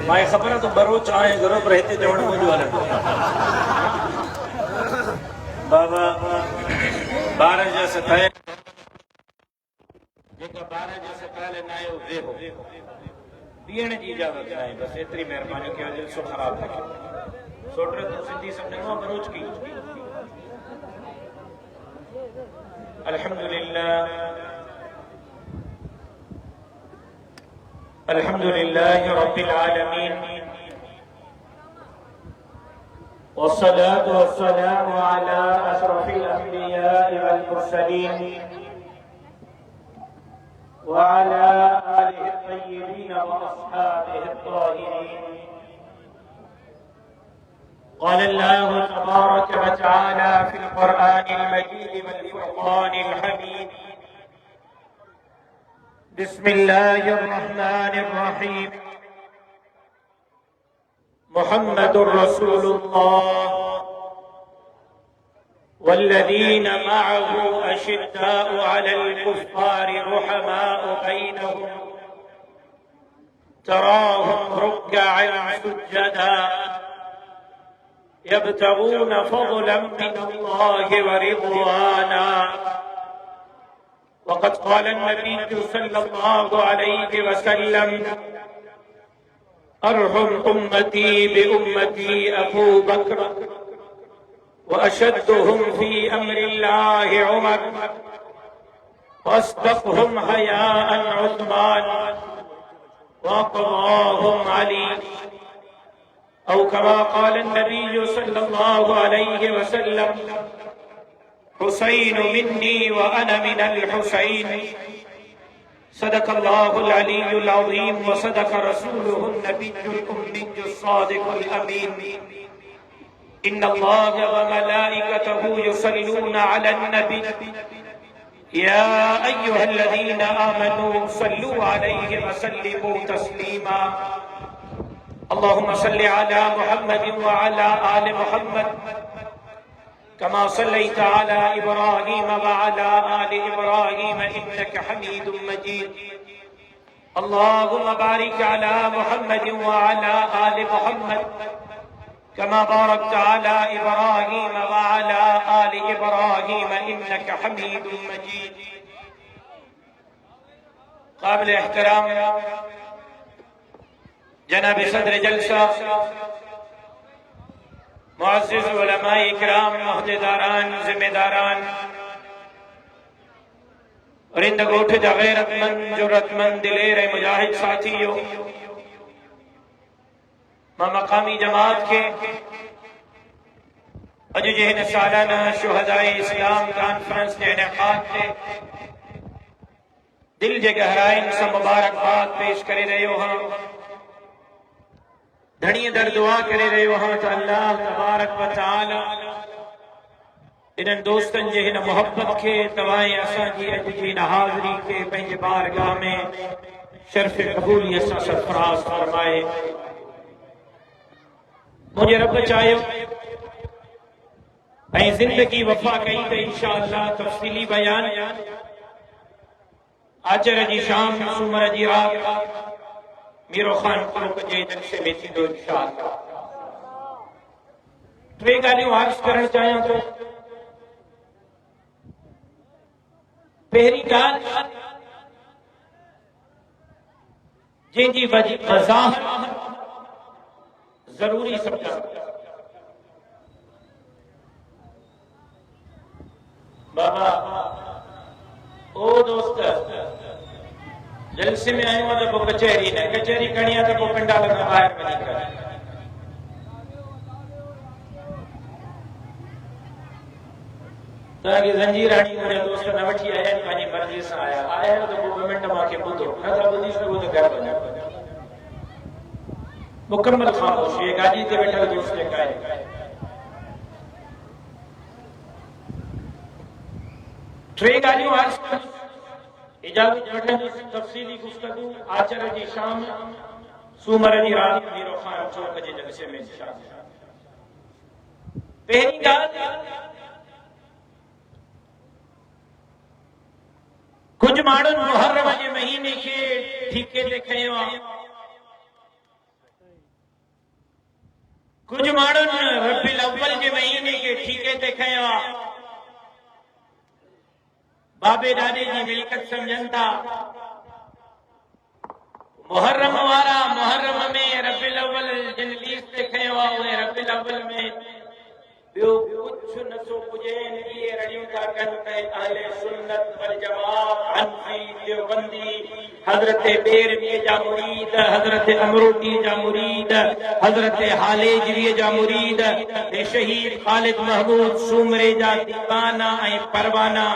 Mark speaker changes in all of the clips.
Speaker 1: माए खबर है तो बरोच आए घरों पर रहते जवण मुझे वाले बाबा 12 जैसे तय जेका 12 जैसे पहले ना आयो वे हो पीण जी इजाजत नहीं बस इतनी मेहरबानी कयो दिल सो खराब न कयो सोटर तो सिंधी समझो बरोच की अल्हम्दुलिल्लाह रब्बिल आलमीन वस्सलातु वस्सलामु अला अशरफिल अंबिया वल मुरसलीन व अला आलिहि तय्यिबीन व अस्हाबिहि ताहिरीन قال الله تبارك وتعالى في القرآن المجيد والفرقان الحميد بسم الله الرحمن الرحيم محمد رسول الله والذين معه أشداء على الكفار رحماء بينهم تراهم ركعا سجدا يبتغون فضلا من الله ورضوانا وقد قال النبي صلى الله عليه وسلم أرحم أمتي بأمتي أبو بكر وأشدهم في أمر الله عمر وأصدقهم حياء عثمان وأقواهم علي أو كما قال النبي صلى الله عليه وسلم حسين مني وأنا من الحسين صدق الله العلي العظيم وصدق رسوله النبي الأمي الصادق الأمين إن الله وملائكته يصلون على النبي يا أيها الذين آمنوا صلوا عليه وسلموا تسليما اللهم صل على محمد وعلى آل محمد كما صليت على إبراهيم وعلى آل إبراهيم إنك حميد مجيد اللهم بارك على محمد وعلى آل محمد كما باركت على إبراهيم وعلى آل إبراهيم إنك حميد مجيد قابل احترام जनाब सदर जलसा मुअज़्ज़िज़ उलमाए इकराम मुहद्दिदारान जिम्मेदारान और इन गोठ जा गैरतमंद जुर्रतमंद दिलेर मुजाहिद साथियों मां मकामी जमात के अज जहन सालाना शुहदाए इस्लाम कॉन्फ्रेंस के इनेकाद से दिल जे गहराइन से मुबारकबाद पेश करे रहियो हां धनी दर दुआ करे रहियो हां त अल्लाह तबारक व तआला इन्हनि दोस्तनि जे हिन मोहब्बत खे तव्हां असांजी अॼु जी हिन हाज़िरी खे पंहिंजे बारगाह में शर्फ़ क़बूलियत सां सरफ़राज़ फ़रमाए मुंहिंजे रब चाहियो ऐं ज़िंदगी वफ़ा कई त इंशाअल्लाह तफ़सीली बयान आचर जी शाम सूमर जी रात मीरो खान ग्रुप जे जलसे में थींदो इंशाअल्लाह टे ॻाल्हियूं अर्ज़ करणु चाहियां थो पहिरीं ॻाल्हि जंहिंजी वज़ाहत ज़रूरी सम्झां बाबा ओ दोस्त जलसे में आयो तो पोइ कचहरी न कचहरी करणी आहे त पोइ पंडाल में ॿाहिरि वञी करे तव्हांखे ज़ंजीराणी मुंहिंजा दोस्त न वठी आया आहिनि पंहिंजी मर्ज़ी सां आया आहियो त पोइ ॿ मिंट मूंखे ॿुधो नथा ॿुधी सघो त घर वञो मुकमल ख़ामोशी गाॾी ते वेठल दोस्त जेका आहे टे ॻाल्हियूं अर्ज़ इजाज़त वठण जी तफ़सीली गुफ्तगू आचर जी शाम सूमर जी रात मीरो खान चौक जे जलसे में इंशाअल्लाह पहिरीं ॻाल्हि कुछ माण्हुनि मुहर्रम जे महीने खे ठीके ते खयो आहे कुछ माण्हुनि रबिल अव्वल जे महीने के ठीके ते खयो आहे, बाबे दादे जी मिल्कत समझनि था। मुहर्रम वारा मुहर्रम में रबिल अव्वल जिन लीज ते खयो आहे उहे रबिल अव्वल में ॿियो कुछ नथो पुॼे। इहे रड़ियूं था कनि त अहले सुन्नत वल जमात, हनफी, देवबंदी, हज़रत बेरवी जा मुरीद, हज़रत अमरोटी जा मुरीद, हज़रत हालेजवी जा मुरीद, शहीद खालिद महमूद सूमरे जा दीवाना ऐं परवाना।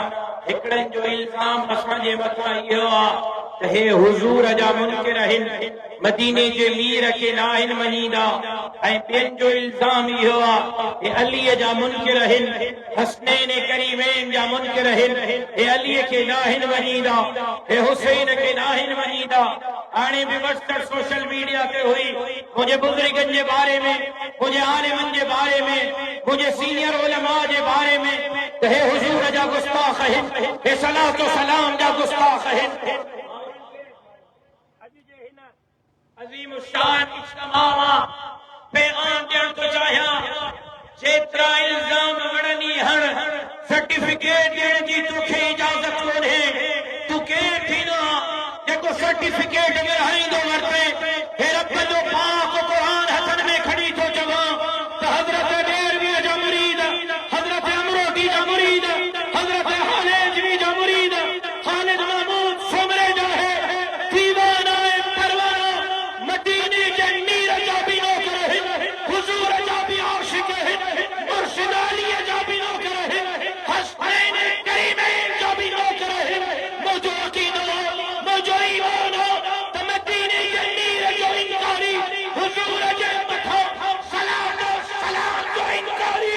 Speaker 1: हिकिड़नि जो इल्ज़ाम असांजे मथां इहो आहे त हे हुज़ूर जा मुनकिर आहिनि, मदीने जे मीर खे न आहिनि मञींदा। ऐं ॿियनि जो इल्ज़ाम इहो आहे हे अलीअ जा मुनकिर आहिनि, हसनैन करीमैन जा मुनकिर आहिनि, हे अलीअ खे न आहिनि मञींदा, हे हुसैन खे न आहिनि मञींदा। हाणे बि मस्तड़ सोशल मीडिया ते हुई मुंहिंजे बुज़ुर्गनि जे बारे में, मुंहिंजे आलिमनि जे बारे में, मुंहिंजे सीनियर उलमा जे बारे में त हे हुज़ूर जा गुस्ताख़ आहिनि, हे सलातो सलाम जा गुस्ताख़ आहिनि। अजीम शान इज्तिमा पैगाम ॾियण थो चाहियां, जेतिरा इल्ज़ाम वणनी हण, सर्टिफिकेट ॾियण जी तोखे इजाज़त कोन्हे। तूं केरु थींदो जेको सर्टिफिकेट विरहाईंदो वरिते? हे रब जो पाक क़ुरान हथनि में खणी थो चवां त हज़रत बेरवी जा मुरीद, हज़रत अमरोटी जा मुरीद, हज़रत हालेजवी जा मुरीद, खालिद महमूद सुमरे जा है दीवाना परवाना, मदीने के मीर जा भी नौकर है, हुजूर जा भी आशिक है, मुर्शिद अली जा भी नौकर है, हसनैन करीमैन जा भी नौकर है। मुझो अकीदा, मुझो ईमान त मदीने के मीर जो इनकारी, हुजूर जे मथा सलात सलाम जो इनकारी,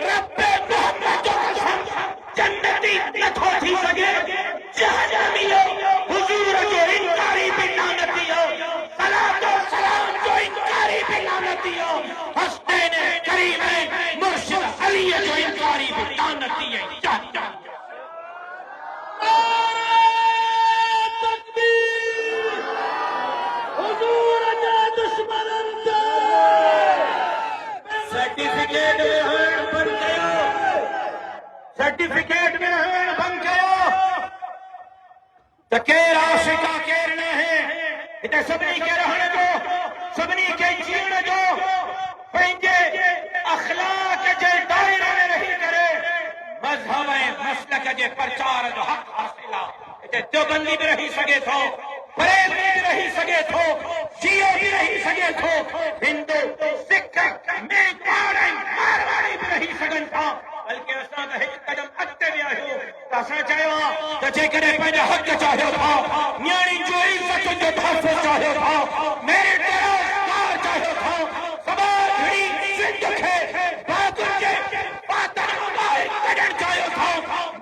Speaker 1: रब्बे मोहम्मद जो कसम जन्नती नथो थी सके, जहन्नमी हो हुजूर जो इनकारी भी लानती हो, सलातो सलाम जो इनकारी भी लानती हो, हसनैन करीमैन मुर्शिद अली जो इनकारी भी लानती है। सर्टिफिकेट विरहाइण बंदि कयो, सर्टिफिकेट विरहाइण बंदि कयो त केरु आशिक आहे केरु न आहे। हिते सभिनी खे रहण जो, सभिनी खे जीअण जो, पंहिंजे अखलाक जे दायरे में रही करे मज़हब ऐं मसलक जे प्रचार जो हक़ हासिल आहे। हिते देवबंदी बि रही सघे थो, बरेलवी बि रही सघे थो, शियो बि रही सघे थो, हिंदू, सिख, मेघवाड़ ऐं मारवाड़ी बि रही सघनि था। बल्कि असां त हिकु क़दम अॻिते विया आहियूं त असां चयो आहे त जेकॾहिं पंहिंजा हक़ चाहियो था, न्याणी जो इज़त जो तहफ़ुज़ चाहियो था, मेरिट जो रोज़गार चाहियो था, समाज घड़ी सिंध खे बाग़ुनि जे पातनि मां ॿाहिरि कढणु चाहियो था,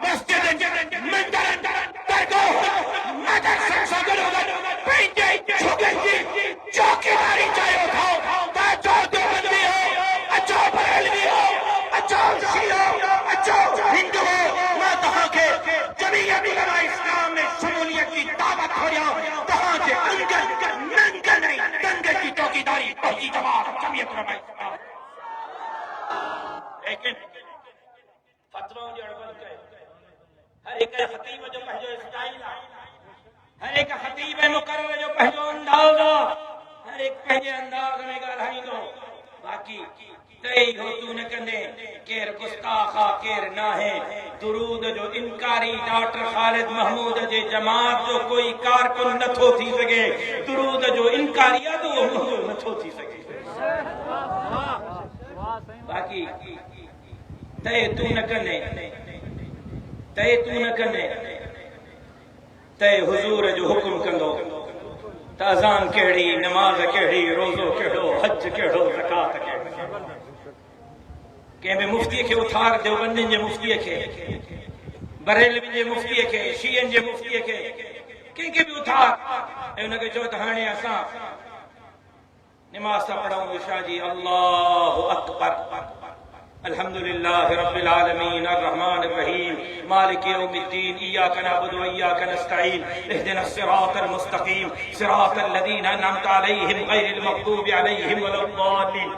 Speaker 1: मस्जिदनि, मंदरनि, दरगाहुनि, मदरसनि सां गॾोगॾु पंहिंजे झुॻनि जी चौकीदारी चाहियो था त अचो देवबंदी हो, अचो बरेलवी हो, अचो शियो, अचो हिंदू हो, मां तव्हांखे जमीयत उलमा इस्लाम में शमूलियत की दावत हो रहा हूं। तव्हांजे अंगन नंगन ऐं दंगन की चौकीदारी पहुंची जमात जमीयत उलमा इस्लाम। लेकिन फतवा ॾियण बंदि कयो। हर एक खतीब जो पंहिंजो स्टाइल आहे, हर एक खतीब मुक़र्रर जो पंहिंजो अंदाज़ आहे, हर एक पंहिंजे अंदाज़ में ॻाल्हाईंदो। बाक़ी तई हो तू न कंदे केर गुस्ताख आहे केर न आहे। दुरूद जो इनकारी डॉक्टर खालिद महमूद जे जमात जो कोई कारकुन नथो थी सघे, दुरूद जो इनकारी आहे तो वो नथो थी सघे। बाक़ी तय तू न कंदे, तय तू न कंदे, तय हुजूर जो हुकुम कंदो त अज़ान कहिड़ी, नमाज कहिड़ी, रोज़ो कहिड़ो, हज कहिड़ो, ज़कात कहिड़ी। कंहिं मुफ्ती खे उथार, देवबंदियुनि जे मुफ्तीअ खे, बरेलवी जे मुफ्तीअ खे, शियनि जे मुफ्तीअ खे, कंहिंखे बि उथार ऐं हुनखे चओ त हाणे असां नमाज़ था पढ़ूं इशा जी। अल्लाहु अकबर, अल्हम्दुलिल्लाह रब्बिल आलमीन अर्रहमानिर रहीम मालिक यौमिद्दीन इय्याका नअबुदु व इय्याका नस्तईन इहदिनस सिरातल मुस्तकीम सिरातल लज़ीना अनअमता अलैहिम गैरिल मग़दूबि अलैहिम वलद्दालिन।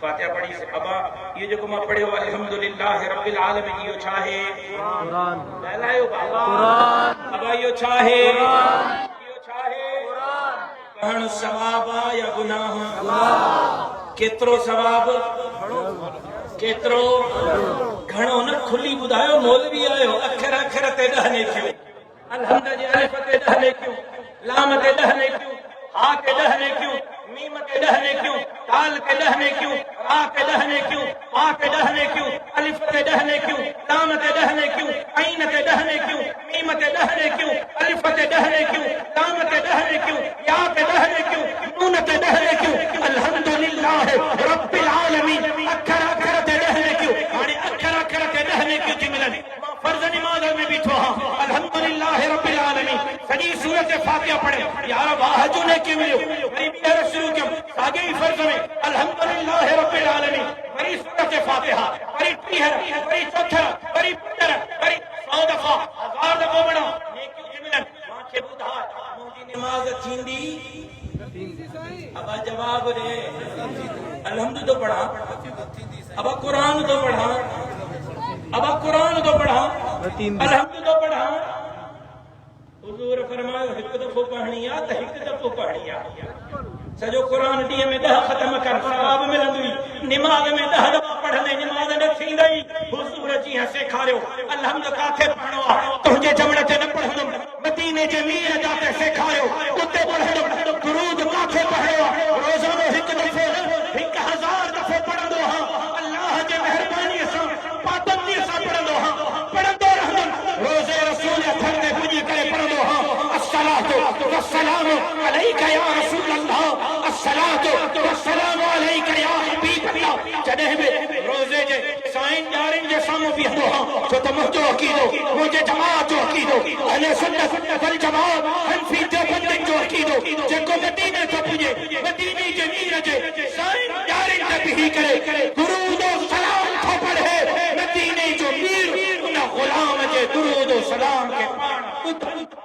Speaker 1: फातिहा पढ़ी से अबा ये जो मां पढ़ियो अल्हम्दुलिल्लाह रब्बिल आलमीन यो छा है कुरान लायो कुरान अबा यो छा है कुरान यो छा है कुरान पढ़ण सवाब या गुनाह केतिरो सवाब केतिरो घणो न खुली ॿुधायो मौलवी आयो अखर अखर ते 10 नेकियूं अलहम्द जे अलिफ ते 10 नेकियूं लाम ते 10 नेकियूं हा ते 10 नेकियूं मीम ते 10 नेकियूं ताल ते 10 नेकियूं रा ते 10 नेकियूं हा ते 10 नेकियूं अलिफ ते 10 नेकियूं लाम ते 10 नेकियूं ऐन ते 10 नेकियूं मीम ते 10 नेकियूं अलिफ ते 10 नेकियूं लाम ते 10 नेकियूं या ते 10 नेकियूं नून ते 10 नेकियूं अल्हम्दुलिल्लाह रब्बिल आलमीन अखर अखर ते 10 नेकियूं हाणे अखर अखर ते 10 नेकियूं थी मिलन फर्ज़ नमाज़ में बीठो हां अल्हम्दुलिल्लाह रब्बिल आलमीन सॼी सूरत फातिहा पढ़े यार वाह जो नेकी मिलियो वरी ॿीहर शुरू कयो साॻे ई फर्ज़ में अल्हम्दुलिल्लाह रब्बिल आलमीन वरी सूरत फातिहा वरी टीहर वरी चौथर वरी पंजर वरी 100 दफ़ा 1000 दफ़ा पढ़ो नेकियूं थी मिलन मांखे ॿुधा मुंहिंजी नमाज़ थींदी अबा जवाब दे अल्हम्दु तो पढ़ा अबा कुरान तो पढ़ा अबा कुरान तो पढ़ा अल्हम्दु तो पढ़ा हुजूर फरमायो हिकु दफ़ो पढ़णी आहे त हिकु दफ़ो पढ़णी आहे सॼो कुरान ॾींहं में 10 ख़त्म कर सवाब मिलंदुई निमाज़ में 10 दफ़ा पढ़ंदे निमाज़ न थींदई हुजूर जीअं सेखारियो अल्हम्दु काथे पढ़णो आहे तुंहिंजे जमण ते न पढ़ंदुमि मदीने जे मीर जाते सेखारियो उते पढ़ंदुमि दुरूद काथे पढ़ियो आहे रोज़ानो हिकु दफ़ो 1000 दफ़ो पढ़ंदो हां अल्लाह जे महिरबानीअ सां पाबंदीअ सां पढ़ंदो हां पढ़ंदो रहंदुमि रोज़े रसूल अथनि ते पुॼी करे पढ़ंदो हां अस्सलातु वस्सलामु अलैका या रसूल अल्लाह अस्सलातु वस्सलामु अलैका या हबीब अल्लाह जॾहिं बि रोज़े जे साईं ॾारिन जे साम्हूं बीहंदो हां छो त मुंहिंजो अक़ीदो मुंहिंजे जमात जो अक़ीदो अहले सुन्नत वल जमात हनफी देवबंदियुनि जो अक़ीदो जेको मदीने थो पुॼे मदीने जे मीर जे साईं ॾारिन ते बीही करे दुरूद ओ सलाम थो पढ़े मदीने जो मीर उन ग़ुलाम जे दुरूद ओ सलाम खे पाण ॿुधंदो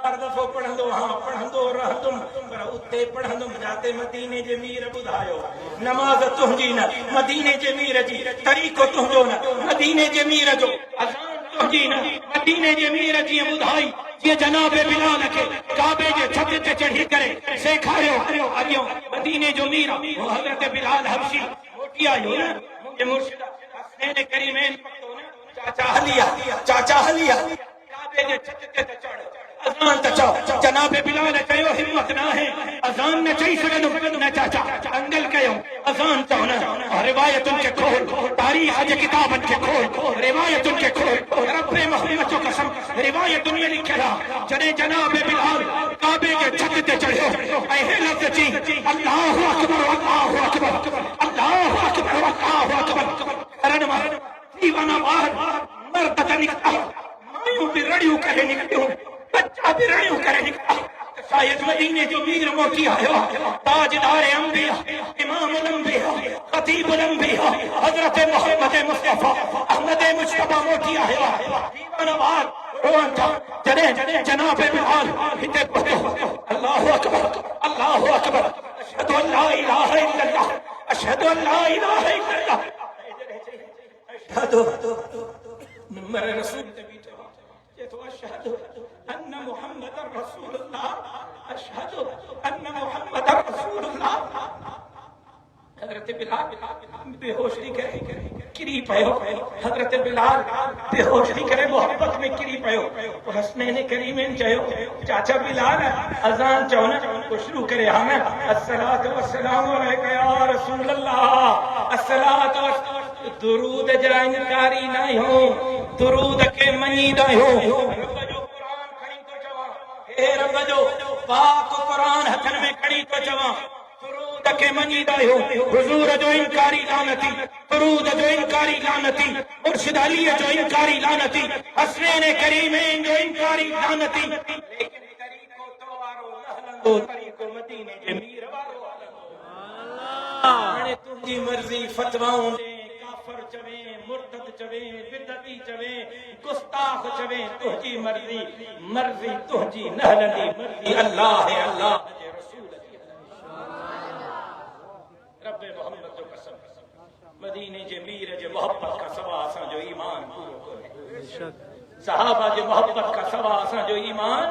Speaker 1: हर दफ़ो पढ़ंदो हां पढ़ंदो रहंदुमि पर उते पढ़ंदुमि जाते मदीने जे मीर ॿुधायो नमाज़ तुंहिंजी न मदीने जे मीर जी तरीक़ो तुंहिंजो न मदीने जे मीर जो अज़ान तुंहिंजी न मदीने जे मीर जीअं ॿुधाई जीअं जनाबे बिलाल खे काबे जे छत ते चढ़ी करे सेखारियो अॻियों मदीने जो मीर वो हज़रत बिलाल हबशी मोटी आयो न मुंहिंजे मुर्शिद हसनैन करीमैन पतो न चाचा हलिया काबे जे छत ते चढ़ अज़ान त चओ जनाबे बिलाल कयो हिम्मत न आहे अज़ान न चई सघंदुमि न चाचा अंगल कयो अज़ान चओ न रिवायतुनि खे खोल तारीख़ जे किताबनि खे खोल रिवायतुनि खे खोल रब्बे मोहम्मद जो कसम रिवायतुनि में लिखियल आहे जॾहिं जनाबे बिलाल काबे जे छत ते चढ़ियो ऐं हे लफ़्ज़ चई अल्लाहु अकबर अल्लाहु अकबर अल्लाहु अकबर अल्लाहु अकबर करन मां दीवाना ॿार मर्द त निकिता मायूं बि रड़ियूं करे निकितियूं बच्चा भी रड़ियूं करे निकला शायद मदीने जो मीर मोटी आयो ताजदार अंबिया इमामुल अंबिया खतीबुल अंबिया हजरत मोहम्मद मुस्तफा अहमद मुस्तफा मोटी आयो दीवाना बात रोन था जड़े जनाब बिलाल हिते पहुंचो अल्लाहु अकबर अशहदु अल्ला इलाहा इल्लल्लाह अशहदु अल्ला इलाहा इल्लल्लाह अशहदु मिंबर रसूल ते बीठो तो अशहदु अन्न मुहम्मदर रसूलुल्लाह अशहदु अन्न मुहम्मदर रसूलुल्लाह हजरत बिलाल बेहोश नहीं करे किरी पयो हजरत बिलाल बेहोश नहीं करे मोहब्बत में किरी पयो तो हसनैन करीमैन चयो चाचा बिलाल अज़ान चओ न को शुरू करे हां न अस्सलातु वस्सलामु अलैका या रसूलल्लाह अस्सलातु दुरूद जा इनकारी ना हो दुरूद के मनीदा हो रब जो कुरान खणी तो चवा हे रब जो पाक कुरान हथन में खणी तो चवा दुरूद के मनीदा हो हुजूर जो इनकारी लानती दुरूद जो इनकारी लानती मुर्शिद अली जो इनकारी लानती हसनैन करीमैन जो इनकारी लानती लेकिन तरीको तो वारो हलंदो तरीको मदीने जे मीर वारो हलंदो हाणे तुंहिंजी मर्ज़ी फतवाऊं काफर चवे मुर्तद चवे बिदती चवे गुस्ताख चवे तुझी मर्जी तुझी न हलंदी मर्जी अल्लाह है अल्लाह जे रसूल जी मदीने जे मीर जे मोहब्बत का सवा असां जो ईमान पूरो कोन्हे। सहाबा जे मोहब्बत का सवा असां जो ईमान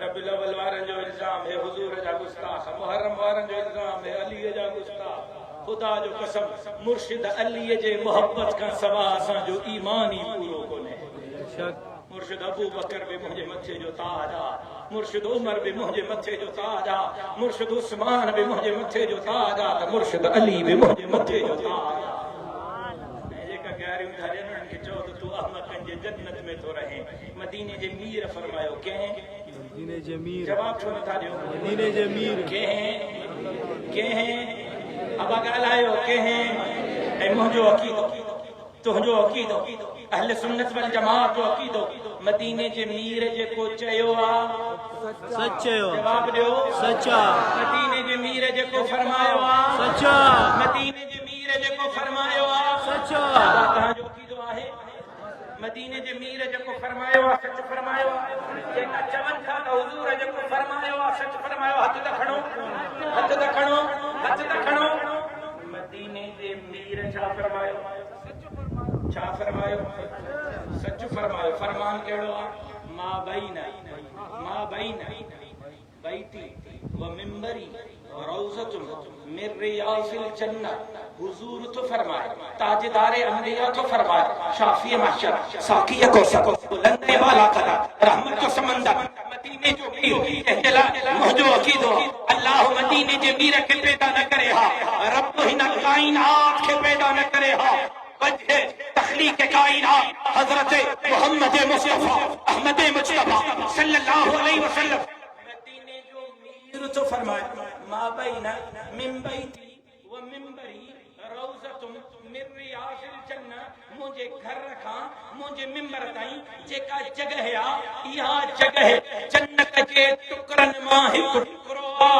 Speaker 1: रबिउल अव्वल वारनि जो इल्ज़ाम है हुजूर जा गुस्ताख, मुहर्रम वारनि जो इल्ज़ाम है अली जा गुस्ताख। खुदा जो कसम मुर्शिद अली जे मोहब्बत का सवा असां जो ईमान ही पूरो कोन्हे। मुर्शिद अबू बकर भी मुझे मथे जो ताज आ, मुर्शिद उमर भी मुझे मथे जो ताज आ, मुर्शिद उस्मान भी मुझे मथे जो ताज आ, तो मुर्शिद अली भी मुझे मथे जो ताज आ। जेका प्यारियूं था ॼणनि खे चओ त तूं अहमद जे जन्नत में तो रहे। मदीने जे मीर फरमायो कंहिं मदीने जे मीर जवाब छो नथा ॾियो? मदीने जे मीर कंहिं अब ॻाल्हायो कंहिं। ऐं मुंहिंजो अक़ीदो तुंहिंजो अक़ीदो अहले सुन्नत वल जमात जो अक़ीदो मदीने जे मीर जेको चयो आ सच चयो। जवाब ॾियो सच्चा। मदीने जे मीर जेको फरमायो आ सच्चा। मदीने जे मीर जेको फरमायो आ सच्चा। तव्हांजो अक़ीदो आहे मदीने जे मीर जेको फरमायो आ सच फरमायो आ। जेका चवनि था त हुजूर जेको फरमायो आ सच फरमायो। हथ त खणो, हथ त खणो, हथ त खणो। मदीने जे मीर छा फरमायो? छा फरमायो? सच फरमायो। फरमान कहिड़ो आहे? मां बैन बैती व मिंबरी रौज़तुन मिन रियाज़िल जन्नत। हुजूर तो फरमाए, ताजदारे अंबिया तो फरमाए, शाफी महशर साकी कौसर बुलंदे वाला कदा रहमत का समंदर मदीने जो मीर कहला मुझो अकीदो अल्लाह मदीने जे मीर के पैदा न करे हा, रब हिन कायनात के पैदा न करे हा। वजह तखलीक कायनात हजरत मोहम्मद मुस्तफा अहमद मुस्तफा सल्लल्लाहु अलैहि वसल्लम मदीने जो मीर तो फरमाए, मा बैन मिन बैती व मिंबरी रौज़तुन मिन रियाज़िल जन्नत। मुझे घर रखा मुझे मिंबर ताईं जेका जगह आ इहा जगह जन्नत के टुकरन मां हिक टुकरो आ।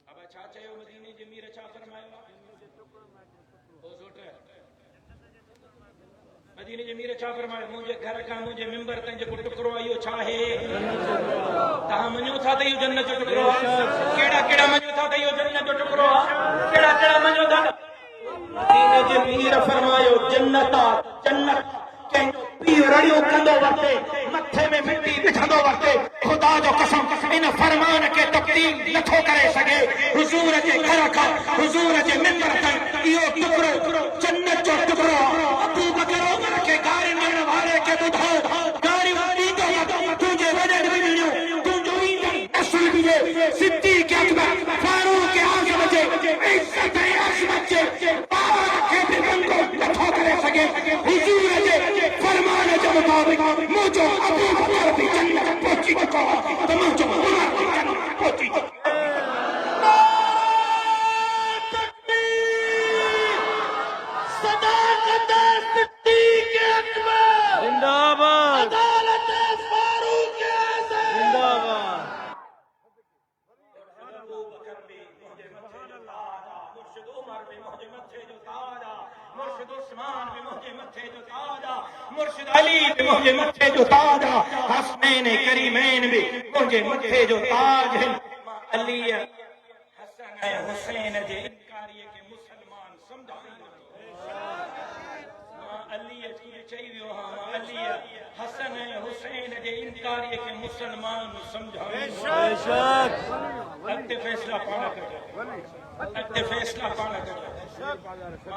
Speaker 1: अब छा चयो? मदीने जे मीर छा फरमायो? मदीने जे मीर छा फरमायो? मुझे घर खां मुझे मिंबर ताईं जेको टुकरो आहे इहो छा आहे? तव्हां मञो था त इहो जन्नत जो टुकरो आहे? कहिड़ा कहिड़ा मञो था त इहो जन्नत जो टुकरो आहे? कहिड़ा कहिड़ा मञो था? मदीने जे मीर फरमायो जन्नत आहे। जन्नत कंहिंजो पीउ रड़ियो कंदो वक़्ते मथे में मिट्टी विझंदो वक़्ते खुदा जो कसम इन फरमान खे तब्दील नथो करे सघे। हुजूर जे घर खां हुजूर जे मिंबर ताईं इहो टुकरो जन्नत जो टुकरो आहे। अबू बकर उमर के गाड़ी ॾियण वारे खे ॿुधायो गाड़ियूं ॾींदो तुंहिंजे वॾनि विझणियूं तुंहिंजो ईंदड़ नस्ल बि सिद्दीक़ अकबर फारूक आज़म जे इज़्ज़त ऐं अज़मत जे पावर खे बि रंगो नथो करे सघे। हुजूर जे फरमान जे मुताबिक मुंहिंजो अबू बकर बि जन्नत पहुची चुको आहे त मुंहिंजो उमर बि जन्नत पहुची चुको आहे। जिंदाबाद अदालत फारूक आज़म जिंदाबाद। अबू बकर भी मुझे मथे जो ताज आ, मुर्शिद उमर भी मुझे मथे जो ताज आ, मुर्शिद उस्मान भी मुझे मथे जो ताज आ, मुर्शिद अली भी मुझे मथे जो ताज आ, हसनैन करीमैन भी मुझे मथे जो ताज है। अली हसन ऐं हुसैन जे इनकारीअ खे मुसलमान समझाईंदो। अली चई वियो हा अली हसन ऐं हुसैन जे इनकारीअ खे मुसलमान समझाईंदो। अॻिते फ़ैसिला पाण कजो, अॻिते फ़ैसिला पाण कजो।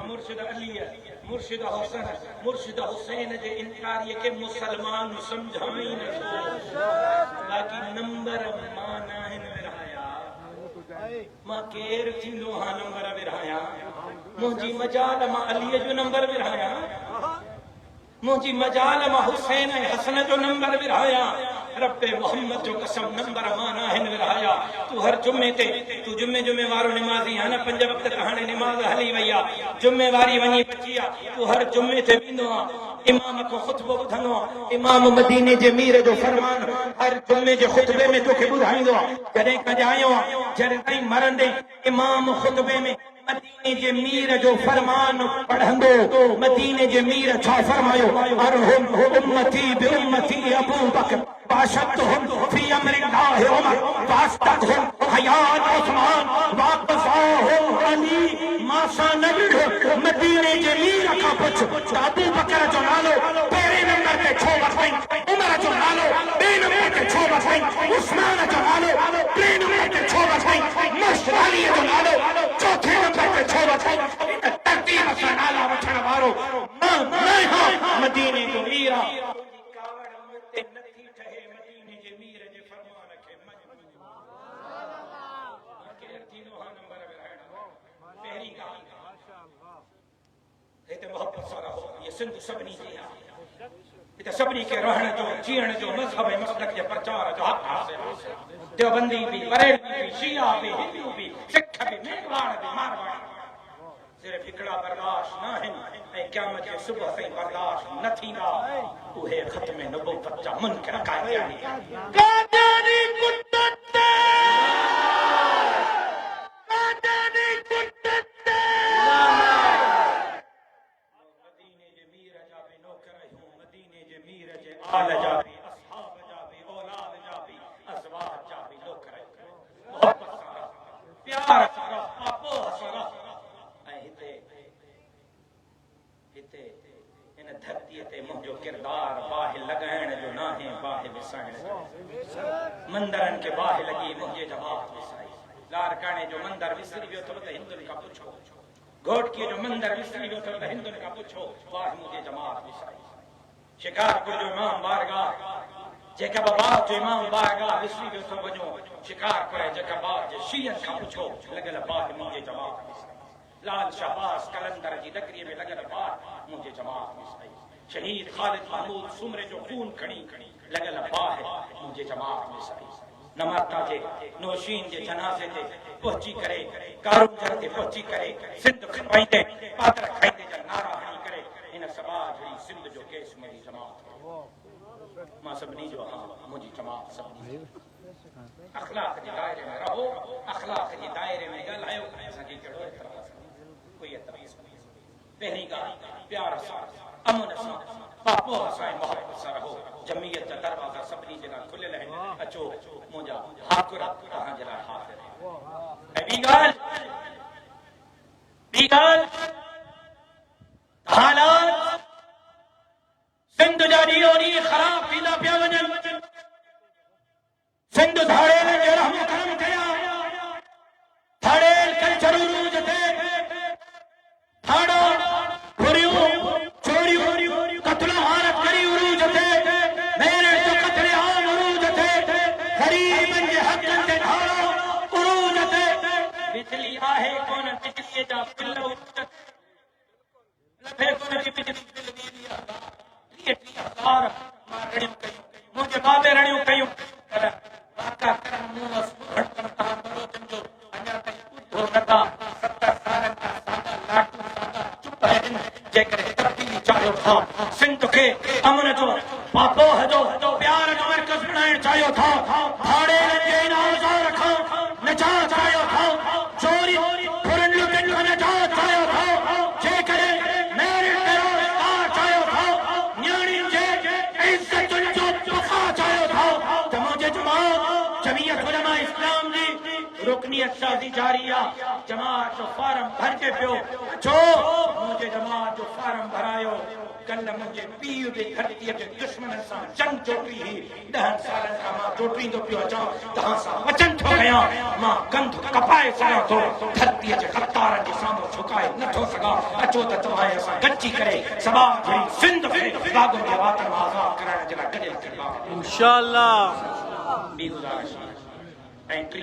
Speaker 1: मुर्शिद अली मुर्शिद हसन मुर्शिद हुसैन जे इनकारीअ खे मुसलमान समझाईंदो। बाक़ी नंबर मां न आहिनि विरहाया, मां केरु थींदो हा नंबर विरहाया? मुंहिंजी मजाल मां अलीअ जो नंबर विरहाया, मुंहिंजी मजाल मां हुसैन ऐं हसन जो नंबर विरहाया। रब मोहम्मद जो कसम नंबर मां न आहिनि विरहाया। तू हर जुमे ते तू जुमे वारो निमाज़ी आहे न, 5 वक़्त हाणे निमाज़ हली वई आहे, जुमेवारी वञी बची आहे। तू हर जुमे ते वेंदो आहे, इमाम को ख़ुतबो ॿुधंदो आहे। इमाम मदीने जे मीर जो फरमान हर जुमे जे ख़ुतबे में तोखे ॿुधाईंदो आहे। जॾहिं कजायो आहे जॾहिं ताईं मरंदे इमाम ख़ुतबे में मदीने जे मीर जो फरमान पढ़ंदो। मदीने जे मीर छा फरमायो? अरहुम उम्मती बि उम्मती अबू बकर वाशदहुम फी अमरिल्लाहि उमर वास्तदहुम हयात उस्मान वाक़ज़ाहुम हाली मासा नबी मदीने जे मीर का पुछ अबू बकर जो नालो पहले नंबर पे छो वसाई उमर जो नालो बे नंबर पे छो वसाई उस्मान जो नालो टे नंबर पे छो वसाई मशराली जो नालो चौथे नंबर पे छो वसाई तरतीब सां नाला वठण वारो मैं हां मदीने जो मीर सिंध सभिनी जी आहे हिते सभिनी खे रहण जो जीअण जो मज़हब ऐं मसलक जे प्रचार जो हक़ हासिल आहे देवबंदी भी बरेलवी भी शिया भी हिंदू भी सिख भी मेघवाड़ भी मारवाड़ी सिर्फ हिकिड़ा बर्दाश्त न आहिनि ऐं क़यामत जे सुबुह ताईं बर्दाश्त न थींदा उहे ख़त्म नबूवत जा मुनकिर कादियानी कादियानी आल जाबी असहाब जाबी औलाद जाबी अज़वाज जाबी लोग रहे मोहब्बत सारा प्यार सारा आपो सारा ऐं हिते हिते इन धरती ते मुंहिंजो किरदार बाहि लॻाइण जो नाहे बाहि विसाइण जो मंदरनि खे बाहि लॻी मुंहिंजे जमात विसाई लारकाणे जो मंदर विसरी वियो अथव त हिंदुनि खां पुछो घोटकीअ जो मंदर विसरी वियो अथव त हिंदुनि खां पुछो बाहि मुंहिंजे जमात विसाई शिकारपुर जो इमाम बारगाह जैकबाबाद जो इमाम बारगाह विसरी वियो थो वञो शिकारपुर ऐं जैकबाबाद जे शीयनि खां पुछो लॻल बाहि मुंहिंजे जमात विसाई लाल शाहबाज़ कलंदर जी नगरीअ में लॻल बाहि मुंहिंजे जमात विसाई शहीद ख़ालिद महमूद सुमरे जो खून खणी लॻल बाहि मुंहिंजे जमात विसाई नमाता जे नौशीन जे जनाज़े ते पहुची करे कारूंजर ते पहुची करे सिंध खपाईंदे पात्र खाईंदे जा नारा हणी करे इन सभा जहिड़ी सिंध जो केस मेरी जमात मां सभिनी जो हां मुंहिंजी जमात सभिनी अखलाक जे दायरे में रहो अखलाक जे दायरे में ॻाल्हायो असांखे कहिड़ो एतिराज़ कोई एतिराज़ पहिरीं ॻाल्हि प्यार सां अमन सां पापो सां मोहब्बत सां रहो जमीयत जा दरवाज़ा सभिनी जे लाइ खुलियल आहिनि अचो मुंहिंजा हाकुर तव्हांजे लाइ हाज़िर आहिनि ऐं ॿी ॻाल्हि हालात सिंध जा ॾींहों ॾींहुं ख़राब थींदा पिया वञनि सिंध धाड़ेल जे रहम करम कया धाड़ेल कल्चर उरूज ते थाड़ा घुरियूं चोरियूं कत्ल हारत करी उरूज ते मेरे जो कत्ले आम उरूज ते गरीबन जे हक़नि ते धाड़ा उरूज ते बिजली आहे कोन बिजलीअ जा बिल मुझे बाबे रड़ियों कयूं वाका करम मुंहस घटन ता बरोजन जो अञा ताईं उठो नथा 70 सालनि खां सादा लाटू सादा चुप आहिनि जेकर तब्दीली चाहियो था सिंध खे अमन जो पापो जो प्यार जो मर्कज़ बणाइण चाहियो था भाड़े जे औज़ार खां निजात चाहियो था चोरी फुरन लुटन खां निजात चाहियो था जेकर मेरे रोज़गार चाहियो था न्याणियुनि जे इज़्ज़तुनि जो बक़ा चाहियो था त मुंहिंजे जमात जमीयत उलमा इस्लाम जी रुकनियत शादी जारी आहे जमात जो फार्म भरजे पियो छो मुंहिंजे जमात जो फार्म भरायो कल मुंहिंजे पीउ बि धरतीअ जे दुश्मन सां जंग जोटी हुई 10 सालनि खां मां जोटींदो पियो अचां तव्हां सां वचन थो कयां मां कंध कपाए सघां थो धरतीअ जे ख़तारनि जे साम्हूं झुकाए नथो सघां अचो त तव्हां असां गॾिजी करे सभा जहिड़ी सिंध खे बाग़ुनि जे वातनि मां आज़ाद कराइण जे लाइ गॾियल थिया इंशाअल्लाह ॿी गुज़ारिश ऐं टी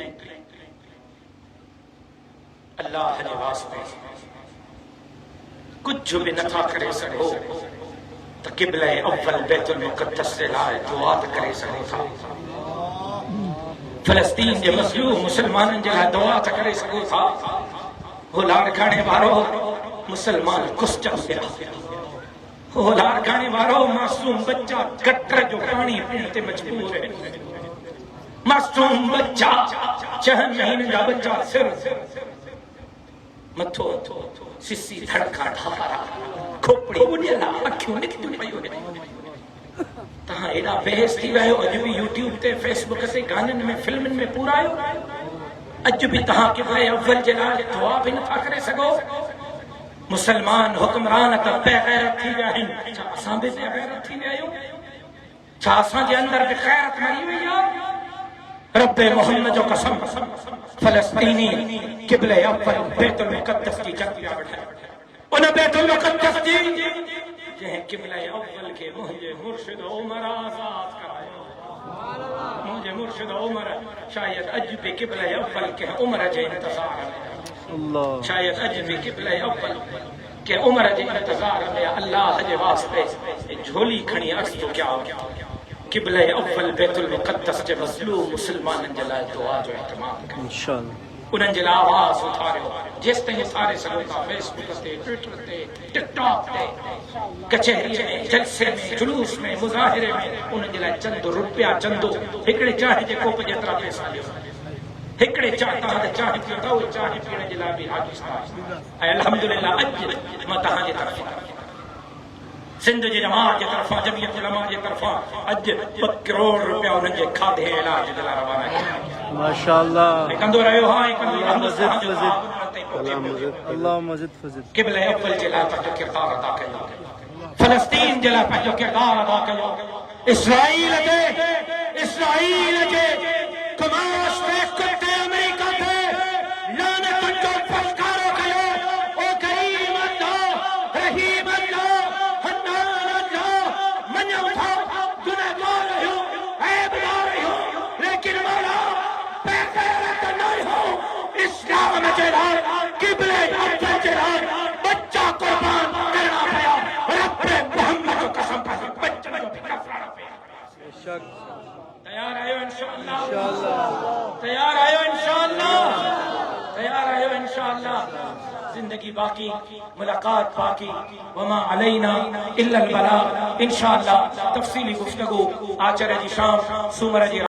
Speaker 1: अल्लाह जे वास्ते कुछ भी नथा करे सघो त क़िबला अव्वल बैतुल मुक़द्दस जे लाइ दुआ त करे सघो था फ़लस्तीन जे मज़लूम मुसलमाननि जे लाइ दुआ त करे सघो था हो लाड़काणे वारो मुसलमान कुस्चल पिया हो लाड़काणे वारो मासूम बच्चा गटर जो पानी पीअण ते मजबूर है मासूम बच्चा 6 महीने जा बच्चा सिर मथो सिसी धड़का ढारा खोपड़ी बुनियला अखियों निकतियूं पयूं तहां एॾा बेहस थी वियो अॼु बि यूट्यूब ते फेसबुक ते गाननि में फिल्मनि में पूरा आहियो अज भी तहां क़िबला अव्वल जे लाइ दुआ भी नथा करे सघो। मुसलमान हुक्मरान त बेग़ैरत थी विया आहिनि, छा असां बि बेग़ैरत थी विया आहियूं? छा असांजे अंदरि बि ग़ैरत मरी वई आहे? रब मोहम्मद जो कसम, फलस्तीनी क़िबला अव्वल बैतुल मुक़द्दस की जंग पिया वठनि। उन बैतुल मुक़द्दस जी जंहिं क़िबला अव्वल खे मुंहिंजे मुर्शिद उमर आज़ाद करायो, मुंहिंजे मुर्शिद उमर शायद अॼु बि क़िबला अव्वल के उमर जे इंतज़ार में, शायद अॼु बि क़िबला अव्वल के उमर जे इंतज़ार में अल्लाह जे वास्ते झोली खणी अर्ज़ थो कयां, क़िबला अव्वल बैतुल मुक़द्दस जे मज़लूम मुसलमाननि जे लाइ दुआ जो इहतमाम कयो। इंशाअल्लाह उन्हनि जे लाइ आवाज़ उथारियो, जेसि ताईं उथारे सघो था, फेसबुक ते, ट्विटर ते, टिकटॉक ते, कचहरीअ में, जलसे में, जुलूस में, मुज़ाहिरे में, उन्हनि जे लाइ चंद रुपया चंदो हिकिड़े चांहि जे कोप जेतिरा पैसा ॾियो, हिकिड़े चांहि तव्हां चांहि पीओ था, उहे चांहि पीअण जे लाइ बि हाज़िर ऐं अल्हम्दुलिल्लाह अॼु मां तव्हांजे तरफ़ां सिंध जे जमात जे तरफ़ां, जमियत उलमा जे तरफ़ां अॼु 2 करोड़ रुपया उन्हनि जे खाधे इलाज जे लाइ रवाना कया। माशाअल्लाह कंदो रहियो। हाँ अल्लाह मज़ीद फज़ील क़िबला अव्वल जे लाइ पंहिंजो किरदार अदा कयो, फ़लस्तीन जे लाइ पंहिंजो किरदार अदा कयो, इसराईल जे कमाश ते कुते अमेरिका ते लानत जो फटकारो कयो। ओ करीम अल्लाह, रहीम अल्लाह, हन्नान अल्लाह, मञो था गुनहगार रहियो, ऐबदार रहियो, लेकिन मौला बेग़ैरत न हो। इस्लाम जे लाइ क़िबला अव्वल जे लाइ बच्चा कुर्बान करना पिया। रब मोहम्मद जो कसम खाई बच्चन जो भी कफराना पिया। तैयार आयो इंशाअल्लाह? तैयार आयो इंशाअल्लाह? तैयार आयो इंशाअल्लाह? जिंदगी बाकी, मुलाकात बाकी, वमा अलैना इल्लल बलाग। इंशाअल्लाह तफसीली गुफ्तगू आचर जी शाम सूमर जी